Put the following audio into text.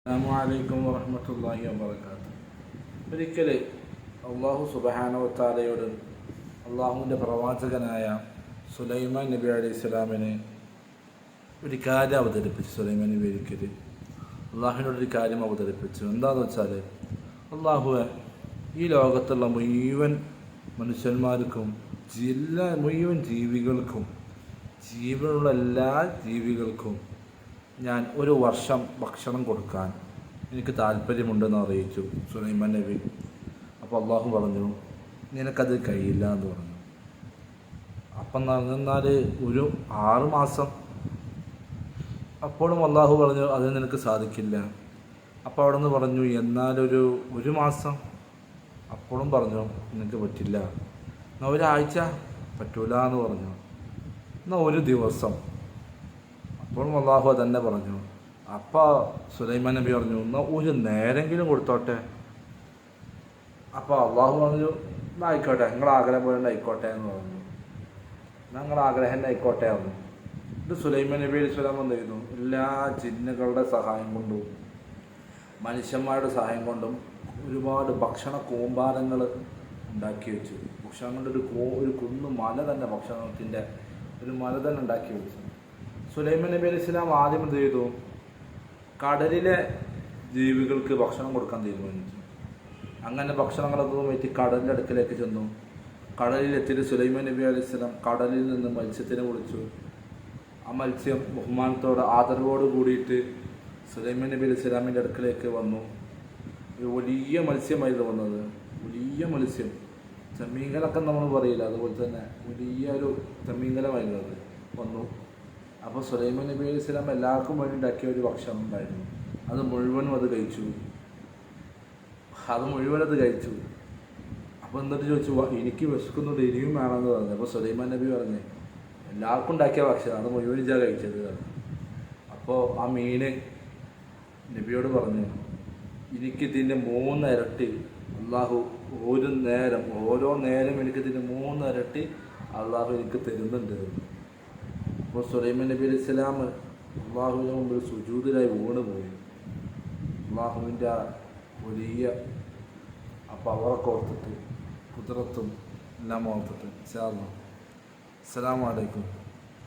അസ്സലാമു വറഹ്മത്തുള്ളാഹി വബറകാതുഹു. ഒരിക്കൽ അള്ളാഹു സുബ്ഹാനഹു വ തആലയോട് അള്ളാഹുവിൻ്റെ പ്രവാചകനായ സുലൈമാൻ നബി അലൈഹി സ്വലാമിന് ഒരു കാര്യം അവതരിപ്പിച്ചു. സുലൈമാൻ നബി ഒരിക്കൽ അള്ളാഹുവിനോടൊരു കാര്യം അവതരിപ്പിച്ചു. എന്താണെന്ന് വെച്ചാൽ, അള്ളാഹുവെ, ഈ ലോകത്തുള്ള മുഴുവൻ മനുഷ്യന്മാർക്കും മുഴുവൻ ജീവികൾക്കും, ജീവനുള്ള എല്ലാ ജീവികൾക്കും ഞാൻ ഒരു വർഷം ഭക്ഷണം കൊടുക്കാൻ എനിക്ക് താല്പര്യമുണ്ടെന്ന് അറിയിച്ചു സുലൈമാൻ നബി. അപ്പോൾ അള്ളാഹു പറഞ്ഞു, നിനക്കത് കഴിയില്ല എന്ന് പറഞ്ഞു. അപ്പം എന്നാൽ ഒരു 6 മാസം. അപ്പോഴും അള്ളാഹു പറഞ്ഞു, അത് നിനക്ക് സാധിക്കില്ല. അപ്പോൾ അവിടെ നിന്ന് പറഞ്ഞു, ഒരു മാസം. അപ്പോഴും പറഞ്ഞു, നിനക്ക് പറ്റില്ല. എന്നാൽ ഒരാഴ്ച പറ്റൂല എന്ന് പറഞ്ഞു. എന്നാൽ ഒരു ദിവസം. അപ്പോഴും അള്ളാഹു തന്നെ പറഞ്ഞു. അപ്പോൾ സുലൈമാൻ നബി പറഞ്ഞു, എന്നാൽ ഒരു നേരെങ്കിലും കൊടുത്തോട്ടെ. അപ്പോൾ അള്ളാഹു പറഞ്ഞു, എന്നാൽ ആയിക്കോട്ടെ, നിങ്ങളുടെ ആഗ്രഹം പോലെ ആയിക്കോട്ടെ എന്ന് പറഞ്ഞു. നിങ്ങളുടെ ആഗ്രഹം തന്നെ ആയിക്കോട്ടെ പറഞ്ഞു. ഇത് സുലൈമാൻ നബി അലൈഹി സ്വലാം എന്ത് ചെയ്യുന്നു? എല്ലാ ജിന്നുകളുടെ സഹായം കൊണ്ടും മനുഷ്യന്മാരുടെ സഹായം കൊണ്ടും ഒരുപാട് ഭക്ഷണ കൂമ്പാരങ്ങൾ ഉണ്ടാക്കി വെച്ചു. ഭക്ഷണം കൊണ്ട് ഒരു കുന്ന് മല തന്നെ, ഭക്ഷണത്തിൻ്റെ ഒരു മല തന്നെ ഉണ്ടാക്കി വെച്ചു. സുലൈമാൻ നബി അലൈഹി സ്വലാം ആദ്യം എന്ത് ചെയ്തു? കടലിലെ ജീവികൾക്ക് ഭക്ഷണം കൊടുക്കാൻ തീരുമാനിച്ചു. അങ്ങനെ ഭക്ഷണങ്ങളൊക്കെ വെച്ച് കടലിൻ്റെ അടുക്കലേക്ക് ചെന്നു. കടലിലെത്തിയിട്ട് സുലൈമാൻ നബി അലൈഹി സ്വലാം കടലിൽ നിന്ന് മത്സ്യത്തിനെ വിളിച്ചു. ആ മത്സ്യം ബഹുമാനത്തോടെ ആദരവോട് കൂടിയിട്ട് സുലൈമാൻ നബി അലൈഹി സ്വലാമിൻ്റെ അടുക്കലേക്ക് വന്നു. ഒരു വലിയ മത്സ്യമായിരുന്നു വന്നത്. വലിയ മത്സ്യം, ചെമ്മീങ്കലൊക്കെ നമ്മൾ പറയില്ല, അതുപോലെ തന്നെ വലിയൊരു ചെമ്മീങ്കലമായിരുന്നു അത് വന്നു. അപ്പോൾ സുലൈമാൻ നബി അലൈഹി സ്വലാം എല്ലാവർക്കും വേണ്ടി ഉണ്ടാക്കിയ ഒരു ഭക്ഷണം ഉണ്ടായിരുന്നു. അത് മുഴുവനും കഴിച്ചു. അപ്പോൾ എന്നിട്ട് ചോദിച്ചു, എനിക്ക് വിശക്കുന്നുണ്ട്, ഇനിയും വേണമെന്ന് പറഞ്ഞു. അപ്പോൾ സുലൈമാൻ നബി പറഞ്ഞു, എല്ലാവർക്കും ഉണ്ടാക്കിയ ഭക്ഷണം, അത് മുഴുവൻ കഴിച്ചത്. അപ്പോൾ ആ മീൻ നബിയോട് പറഞ്ഞു, എനിക്കിതിൻ്റെ 3 ഇരട്ടി അള്ളാഹു ഓരോ നേരം എനിക്കിതിൻ്റെ 3 ഇരട്ടി അള്ളാഹു എനിക്ക് തരുന്നുണ്ട്. അപ്പോൾ സുലൈമാൻ നബി അലൈഹി സ്വലാം അള്ളാഹുവിന് മുമ്പിൽ സുജൂദിലായി വീണുപോയി. അള്ളാഹുവിൻ്റെ ആ വലിയ ആ പവറൊക്കെ ഓർത്തിട്ട്, കുതിരത്തും എല്ലാം ഓർത്തിട്ട്. അസ്സലാമു അലൈക്കും.